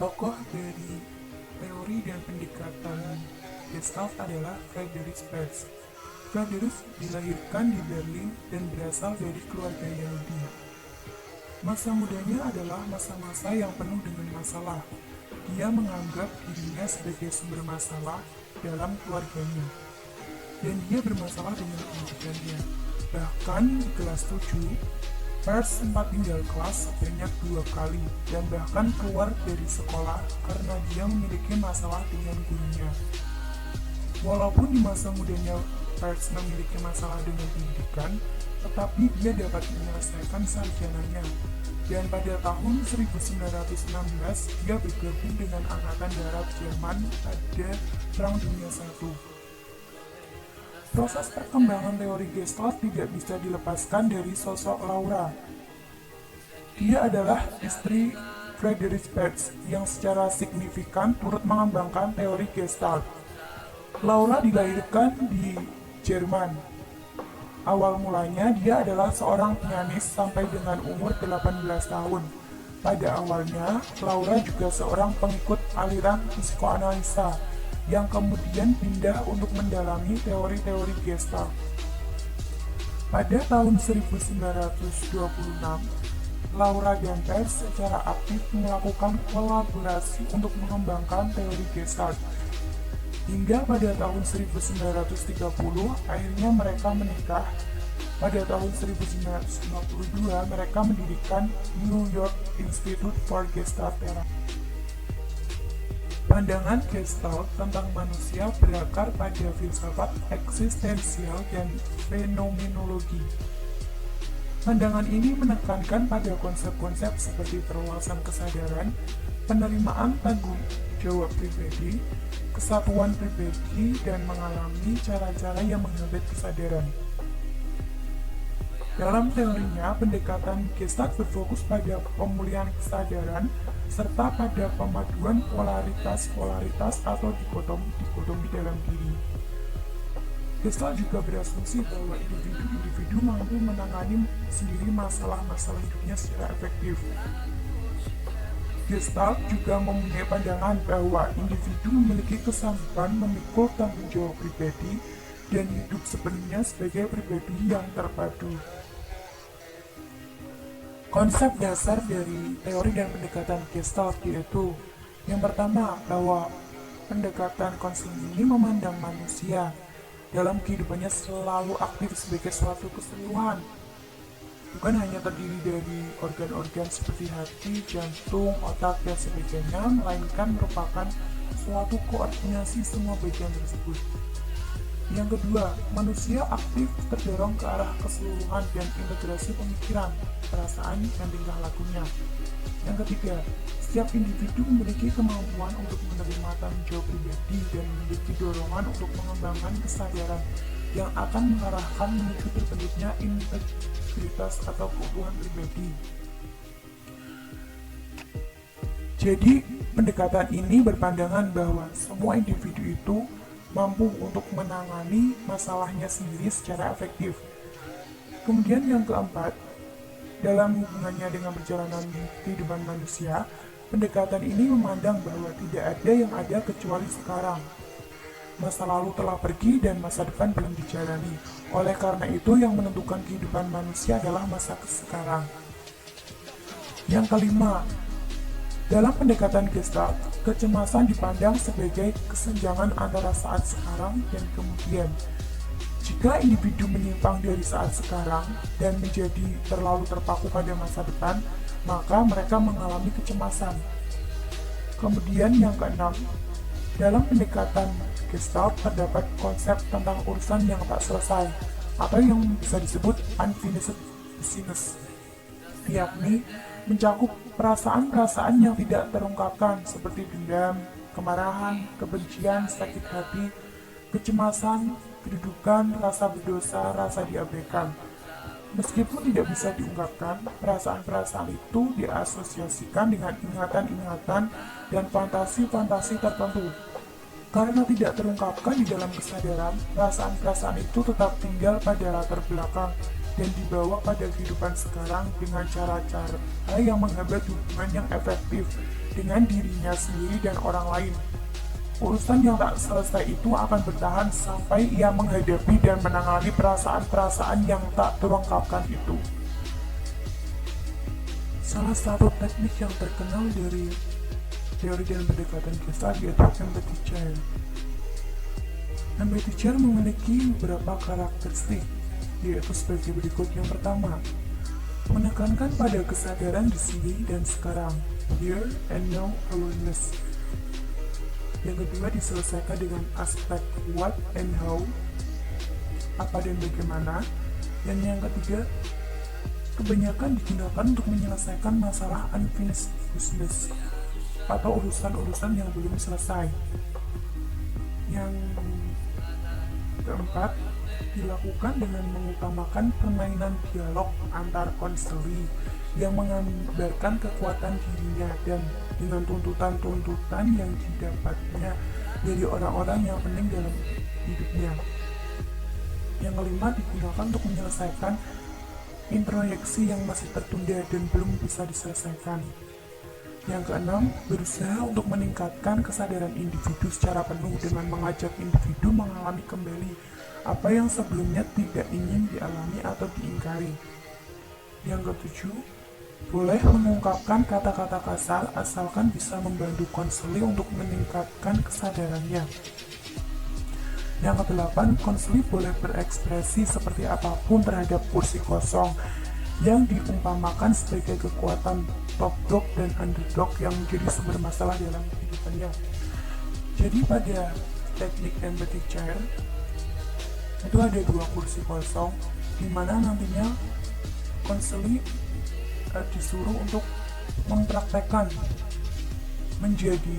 Tokoh dari teori dan pendekatan Gestalt adalah Friedrich Perls. Friedrich dilahirkan di Berlin dan berasal dari keluarga Yahudi. Masa mudanya adalah masa-masa yang penuh dengan masalah. Dia menganggap dirinya sebagai sumber masalah dalam keluarganya. Dan dia bermasalah dengan pendidikannya. Bahkan di kelas 7, Perls sempat tinggal kelas sebanyak 2 kali dan bahkan keluar dari sekolah karena dia memiliki masalah dengan gurunya. Walaupun di masa mudanya Perls memiliki masalah dengan pendidikan, tetapi dia dapat menyelesaikan sarjananya. Dan pada tahun 1916, dia bergabung dengan Angkatan Darat Jerman pada Perang Dunia I. Proses perkembangan teori Gestalt tidak bisa dilepaskan dari sosok Laura. Dia adalah istri Friedrich Perls yang secara signifikan turut mengembangkan teori Gestalt. Laura dilahirkan di Jerman. Awal mulanya dia adalah seorang pianis sampai dengan umur 18 tahun. Pada awalnya, Laura juga seorang pengikut aliran psikoanalisa yang kemudian pindah untuk mendalami teori-teori Gestalt. Pada tahun 1926, Laura dan Perls secara aktif melakukan kolaborasi untuk mengembangkan teori Gestalt. Hingga pada tahun 1930, akhirnya mereka menikah. Pada tahun 1952, mereka mendirikan New York Institute for Gestalt Therapy. Pandangan Gestalt tentang manusia berakar pada filsafat eksistensial dan fenomenologi. Pandangan ini menekankan pada konsep-konsep seperti perluasan kesadaran, penerimaan tanggung jawab pribadi, kesatuan pribadi, dan mengalami cara-cara yang menghambat kesadaran. Dalam teorinya, pendekatan Gestalt berfokus pada pemulihan kesadaran serta pada pemaduan polaritas-polaritas atau dikotomi dalam diri. Gestalt juga berasumsi bahwa individu-individu mampu menangani sendiri masalah-masalah hidupnya secara efektif. Gestalt juga mempunyai pandangan bahwa individu memiliki kesanggupan memikul tanggung jawab pribadi dan hidup sepenuhnya sebagai pribadi yang terpadu. Konsep dasar dari teori dan pendekatan Gestalt yaitu yang pertama, bahwa pendekatan konsep ini memandang manusia dalam kehidupannya selalu aktif sebagai suatu keseluruhan, bukan hanya terdiri dari organ-organ seperti hati, jantung, otak, dan sebagainya, melainkan merupakan suatu koordinasi semua bagian tersebut. Yang kedua, manusia aktif terdorong ke arah keseluruhan dan integrasi pemikiran, perasaan, dan tingkah lakunya. Yang ketiga, setiap individu memiliki kemampuan untuk menerima tanggung jawab pribadi dan memiliki dorongan untuk mengembangkan kesadaran yang akan mengarahkan menuju terbentuknya integritas atau keutuhan pribadi. Jadi, pendekatan ini berpandangan bahwa semua individu itu mampu untuk menangani masalahnya sendiri secara efektif. Kemudian yang keempat, dalam hubungannya dengan perjalanan kehidupan manusia, pendekatan ini memandang bahwa tidak ada yang ada kecuali sekarang. Masa lalu telah pergi dan masa depan belum dijalani. Oleh karena itu, yang menentukan kehidupan manusia adalah masa sekarang. Yang kelima, dalam pendekatan Gestalt, kecemasan dipandang sebagai kesenjangan antara saat sekarang dan kemudian. Jika individu menyimpang dari saat sekarang dan menjadi terlalu terpaku pada masa depan, maka mereka mengalami kecemasan. Kemudian yang keenam, dalam pendekatan Gestalt terdapat konsep tentang urusan yang tak selesai, atau yang bisa disebut unfinished business, yakni mencakup perasaan-perasaan yang tidak terungkapkan seperti dendam, kemarahan, kebencian, sakit hati, kecemasan, kedudukan, rasa berdosa, rasa diabaikan. Meskipun tidak bisa diungkapkan, perasaan-perasaan itu diasosiasikan dengan ingatan-ingatan dan fantasi-fantasi tertentu. Karena tidak terungkapkan di dalam kesadaran, perasaan-perasaan itu tetap tinggal pada latar belakang dan dibawa pada kehidupan sekarang dengan cara-cara yang menghambat hubungan yang efektif dengan dirinya sendiri dan orang lain. Urusan yang tak selesai itu akan bertahan sampai ia menghadapi dan menangani perasaan-perasaan yang tak terungkapkan itu. Salah satu teknik yang terkenal dari teori dan pendekatan Gestalt yaitu empathy chair. Empathy chair memiliki beberapa karakteristik, yaitu sebagai berikut. Yang pertama, menekankan pada kesadaran di sini dan sekarang, here and now awareness. Yang kedua, diselesaikan dengan aspek what and how, apa dan bagaimana. Dan yang ketiga, kebanyakan digunakan untuk menyelesaikan masalah unfinished business atau urusan-urusan yang belum selesai. Yang keempat, dilakukan dengan mengutamakan permainan dialog antar konseli yang menggambarkan kekuatan dirinya dan dengan tuntutan-tuntutan yang didapatnya dari orang-orang yang penting dalam hidupnya. Yang kelima, digunakan untuk menyelesaikan introyeksi yang masih tertunda dan belum bisa diselesaikan. Yang keenam, berusaha untuk meningkatkan kesadaran individu secara penuh dengan mengajak individu mengalami kembali apa yang sebelumnya tidak ingin dialami atau diingkari. Yang ketujuh, boleh mengungkapkan kata-kata kasar asalkan bisa membantu konseli untuk meningkatkan kesadarannya. Yang kedelapan, konseli boleh berekspresi seperti apapun terhadap kursi kosong yang diumpamakan sebagai kekuatan top dog dan underdog yang menjadi sumber masalah dalam kehidupannya. Jadi pada teknik empathy chair itu ada 2 kursi kosong di mana nantinya konseli disuruh untuk mempraktekkan menjadi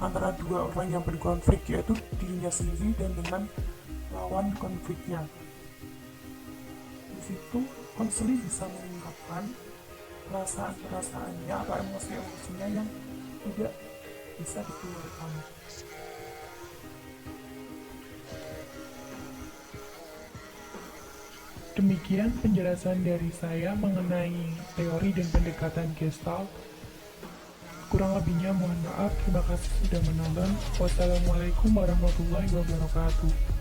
antara 2 orang yang berkonflik, yaitu dirinya sendiri dan dengan lawan konfliknya. Di situ konseli bisa mengungkapkan perasaan-perasaannya atau emosi-emosinya yang tidak bisa dikeluarkan. Demikian penjelasan dari saya mengenai teori dan pendekatan Gestalt. Kurang lebihnya mohon maaf. Terima kasih sudah menonton. Wassalamualaikum warahmatullahi wabarakatuh.